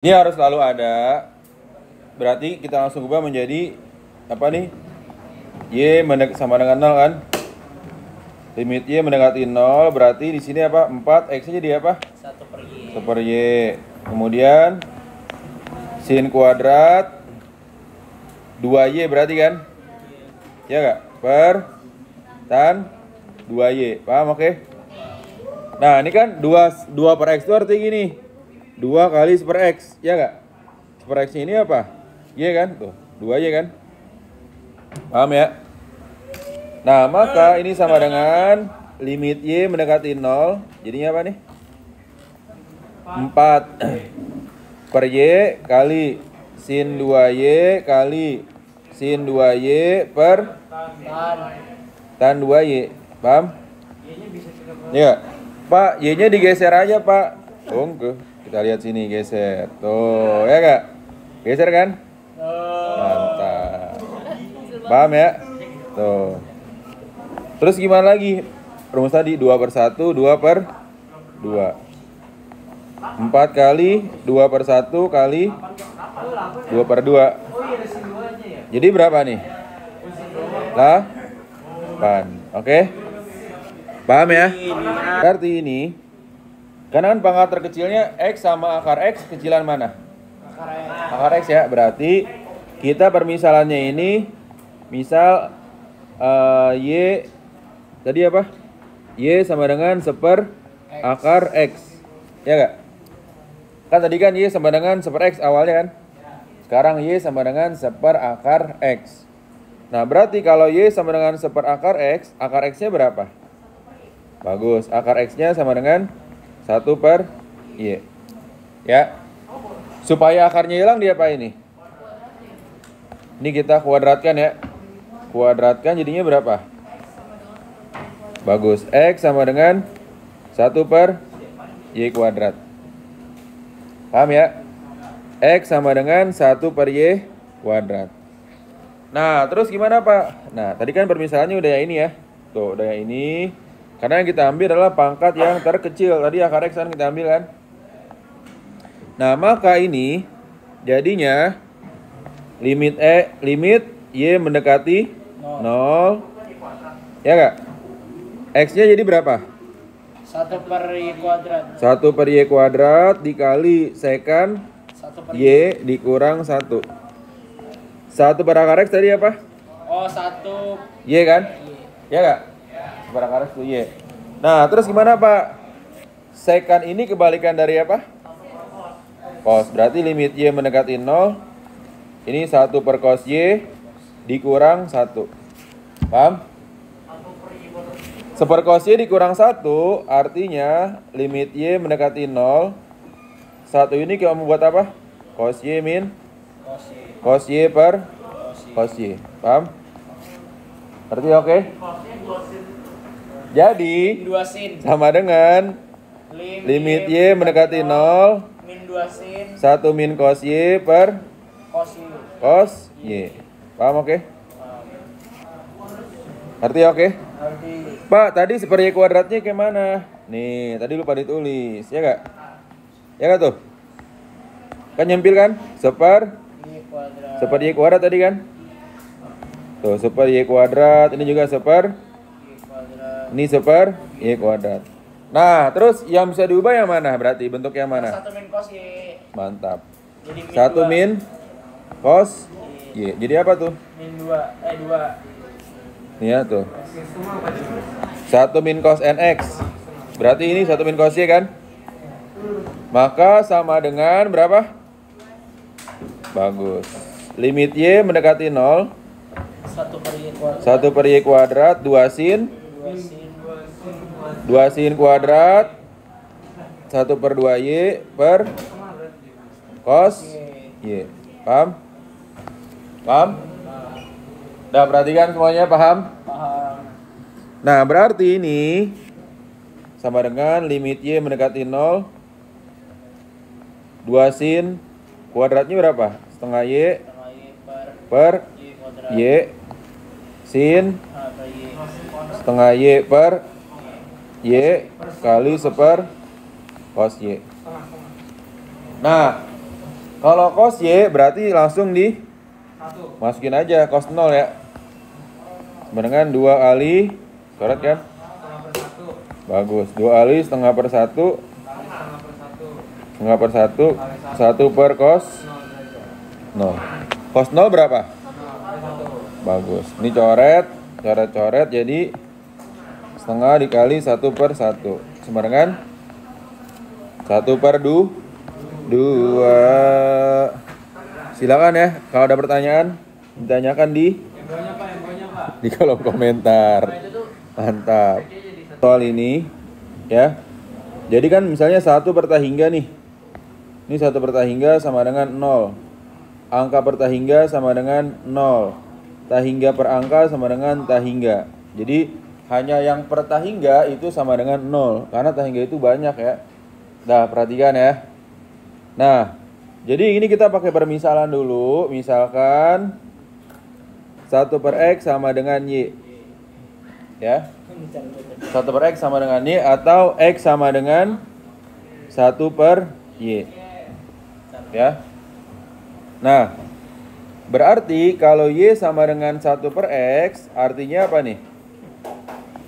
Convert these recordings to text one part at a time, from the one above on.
Ini harus selalu ada. Berarti kita langsung ubah menjadi apa nih? Y sama dengan 0 kan? Limit Y mendekati 0, berarti di sini apa? 4, X-nya jadi apa? 1 per Y. 1 per Y. Kemudian sin kuadrat 2Y berarti kan? Ya enggak? Per tan 2Y. Paham oke? Nah, ini kan 2 per X itu artinya gini. 2 kali 1 per X, ya enggak? 1 per X ini apa? Y kan? Tuh, 2Y kan? Paham ya? Nah, maka ini sama dengan limit Y mendekati 0. Jadinya apa nih? 4 per Y kali sin 2Y kali sin 2Y per tan 2Y. Paham? Ya. Pak, Y-nya digeser aja, Pak. Tuh, kita lihat sini, geser. Tuh, ya enggak? Geser kan? Mantap. Paham ya? Tuh. Terus gimana lagi? Rumus tadi 2 per 1, 2 per 2. 4 kali 2 per 1 kali 2 per 2. Jadi berapa nih? 8. Oke? Paham ya? Berarti ini, karena kan pangkat terkecilnya X sama akar X, kecilan mana? Akar X ya, berarti kita permisalannya ini, misal Y, tadi apa? Y sama dengan 1 per akar X, ya gak? Kan tadi kan Y sama dengan 1 per X awalnya kan? Sekarang Y sama dengan 1 per akar X. Nah berarti kalau Y sama dengan 1 per akar X nya berapa? Bagus, akar X-nya sama dengan 1 per Y. Ya. Supaya akarnya hilang diapain nih? Ini kita kuadratkan ya. Kuadratkan jadinya berapa? Bagus, X sama dengan 1 per Y kuadrat. Paham ya? X sama dengan 1 per Y kuadrat. Nah, terus gimana Pak? Nah, tadi kan permisalannya udah yang ini ya. Tuh, udah yang ini. Karena yang kita ambil adalah pangkat yang terkecil. Tadi akar X kan kita ambil kan. Nah, maka ini jadinya limit Y mendekati 0. Ya enggak? X-nya jadi berapa? 1 per Y kuadrat. 1 per Y kuadrat dikali secant 1 per Y dikurang 1. 1 per akar X tadi apa? Oh, 1 Y kan? Ya enggak? Per akar X itu Y. Nah, terus gimana Pak? Secant ini kebalikan dari apa? Cos. Berarti limit Y mendekati 0. Ini 1 per cos Y dikurang 1. Paham? 1 per cos Y dikurang 1 artinya limit Y mendekati 0. 1 ini kita mau buat apa? Cos Y min cos Y per cos Y. Paham? Berarti oke? Jadi 2 sin sama dengan limit Y mendekati 0 min 2 sin 1 min cos Y per cos Y. cos Y. Paham oke? Arti oke? Berarti Pak, tadi 1 per Y kuadratnya kayak mana? Nih, tadi lupa ditulis, ya gak? Ya gak tuh? Kan nyempil kan? 1 per Y kuadrat. 1 per Y kuadrat tadi kan? Tuh, 1 per Y kuadrat, ini juga 1 per Y kuadrat. ini 1 per Y kuadrat. Nah, terus yang bisa diubah yang mana? Berarti bentuk yang mana? 1 min cos Y. Mantap. Jadi min 1 2. min cos Y. Jadi apa tuh? Min 2. Nih ya tuh. 1 min cos NX. Berarti ini 1 min cos Y kan? Maka sama dengan berapa? Bagus. Limit Y mendekati 0. 1 per Y kuadrat. 1 per Y kuadrat 2 sin 2 sin kuadrat 1 per 2Y per cos Y. Paham? Paham? Udah perhatikan semuanya, paham? Paham. Nah, berarti ini sama dengan limit Y mendekati 0. 2 sin kuadratnya berapa? Setengah Y Setengah Y per Y kuadrat. Y sin Per Y. setengah Y per Y kali 1 per cos Y. Nah, Kalau cos Y berarti langsung masukin aja cos 0 ya. Sama dengan 2 kali, coret kan? Bagus, 2 kali setengah per 1. Setengah per 1. 1 per cos 0. Cos 0 berapa? Bagus. Ini coret, coret jadi setengah dikali 1 per 1. Sama dengan 1 per 2. Silakan ya, kalau ada pertanyaan ditanyakan di kolom komentar. Mantap. Soal ini ya. Jadi kan misalnya 1 per tahingga nih. Ini 1 per tahingga sama dengan 0. Angka per tahingga sama dengan 0. Tahingga per angka sama dengan tahingga. Jadi hanya yang per tahingga itu sama dengan 0 karena tahingga itu banyak ya. Nah, perhatikan ya. Nah, jadi ini kita pakai permisalan dulu. Misalkan 1 per X sama dengan Y. Ya. 1 per X sama dengan Y atau X sama dengan 1 per Y. Ya. Nah, berarti kalau Y sama dengan 1 per X, artinya apa nih?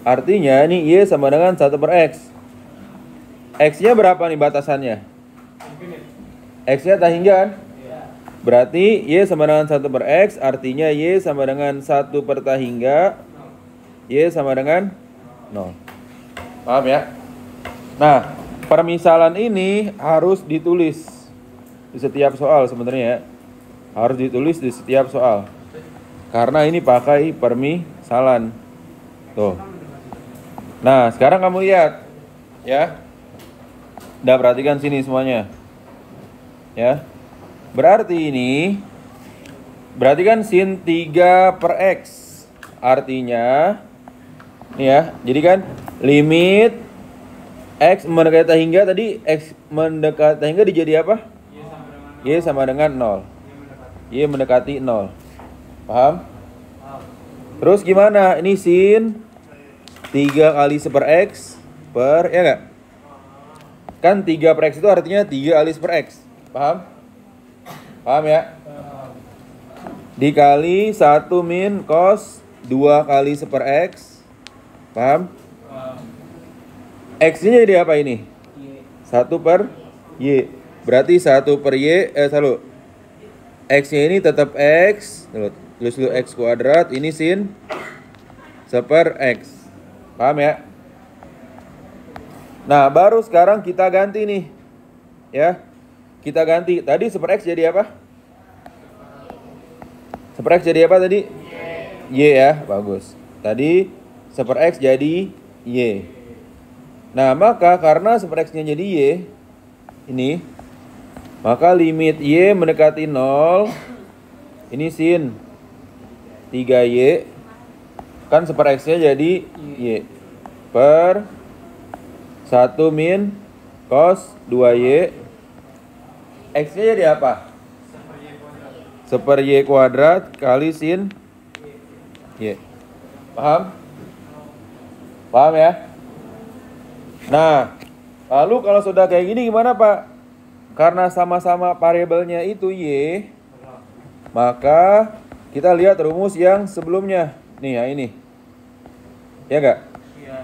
Artinya ini Y sama dengan 1 per X. X-nya berapa nih batasannya? X-nya tahingga kan? Berarti Y sama dengan 1 per X, artinya Y sama dengan 1 per tahingga, Y sama dengan 0. Paham ya? Nah, permisalan ini harus ditulis di setiap soal sebenarnya ya. Harus ditulis di setiap soal. Karena ini pakai permisalan. Tuh. Nah, sekarang kamu lihat ya. Udah perhatikan sini semuanya. Ya. Berarti kan sin 3 per X. Artinya nih ya, jadi kan limit X mendekati tahingga tadi, X mendekati tahingga dijadi apa? Y sama dengan 0. Y mendekati 0. Paham? Terus gimana? Ini sin 3 kali 1 per X per, ya enggak? Kan 3 per X itu artinya 3 kali 1 per X. Paham? Paham ya? Dikali 1 min cos 2 kali 1 per X. Paham? X-nya jadi apa ini? 1 per Y. Berarti 1 per Y, X-nya ini tetap X. Tulis dulu X kuadrat. Ini sin 1 per X. Paham ya? Nah, baru sekarang kita ganti nih. Ya. Kita ganti. Tadi 1 per X jadi apa? 1 per X jadi apa tadi? Y ya, bagus. Tadi 1 per X jadi Y. Nah, maka karena 1 per X-nya jadi Y, ini, maka limit Y mendekati 0, ini sin 3Y, kan 1 per X-nya jadi Y, per 1 min cos 2Y, X-nya jadi apa? 1 per Y kuadrat kali sin Y. Paham? Paham ya? Nah, lalu kalau sudah kayak gini gimana Pak? Karena sama-sama variabelnya itu Y, maka kita lihat rumus yang sebelumnya. Nih ya ini. Ya enggak?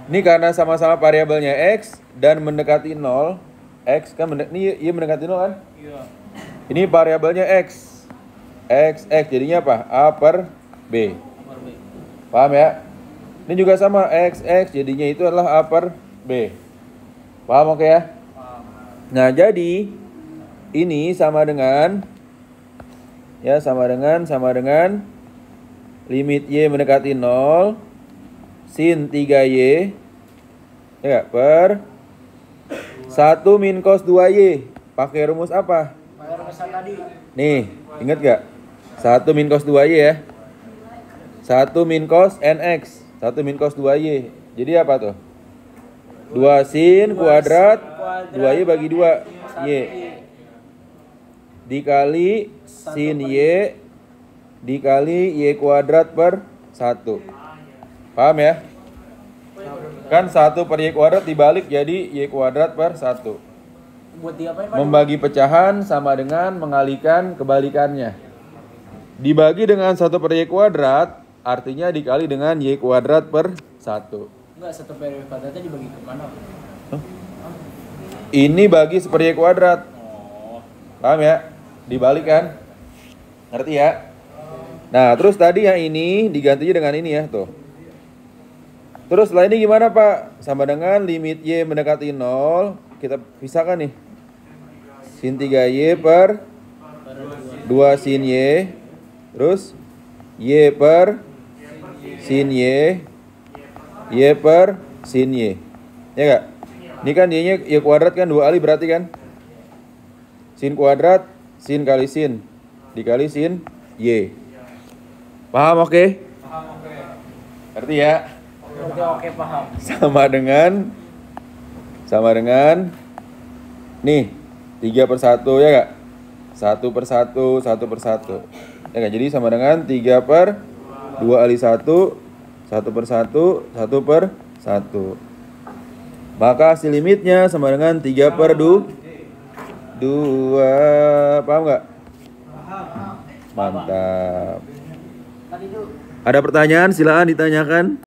Ini karena sama-sama variabelnya X dan mendekati 0. X kan ini Y mendekati 0 kan? Iya. Ini variabelnya X. X jadinya apa? A per B. Paham ya? Ini juga sama X jadinya itu adalah A per B. Paham oke ya? Nah, jadi ini sama dengan limit Y mendekati 0 sin 3Y ya per 1 min cos 2Y. Pakai rumus apa? Pakai rumus tadi. Nih, ingat gak? 1 min cos 2Y ya. 1 min cos NX, 1 min cos 2Y. Jadi apa tuh? 2 sin kuadrat 2Y bagi 2 Y dikali sin Y dikali Y kuadrat per 1. Paham ya? Kan 1 per Y kuadrat dibalik jadi Y kuadrat per 1. Buat diapain, Pak? Membagi pecahan sama dengan mengalihkan kebalikannya. Dibagi dengan 1/y², artinya dikali dengan y² per 1. Enggak, 1/y² dibagi kemana? Ini bagi 1/y². Oh. Paham ya? Dibalik kan? Ngerti ya? Nah, terus tadi yang ini digantinya dengan ini ya, tuh. Terus setelah ini gimana, Pak? Sama dengan limit y mendekati 0, kita pisahkan nih. Sin 3y per 2 sin y. Terus y per sin y. Y per sin y. Ya enggak? Ini kan y-nya y kuadrat kan 2 kali berarti kan? Sin kuadrat, sin kali sin dikali sin y. Paham oke? Paham, oke. Ngerti ya? Oke, paham. Sama dengan nih 3/1 ya gak? 1/1, 1/1 ya gak? Jadi sama dengan 3/2 kali 1, 1/1, 1/1. Maka hasil limitnya sama dengan 3/2. Paham gak? Mantap. Ada pertanyaan? Silakan ditanyakan.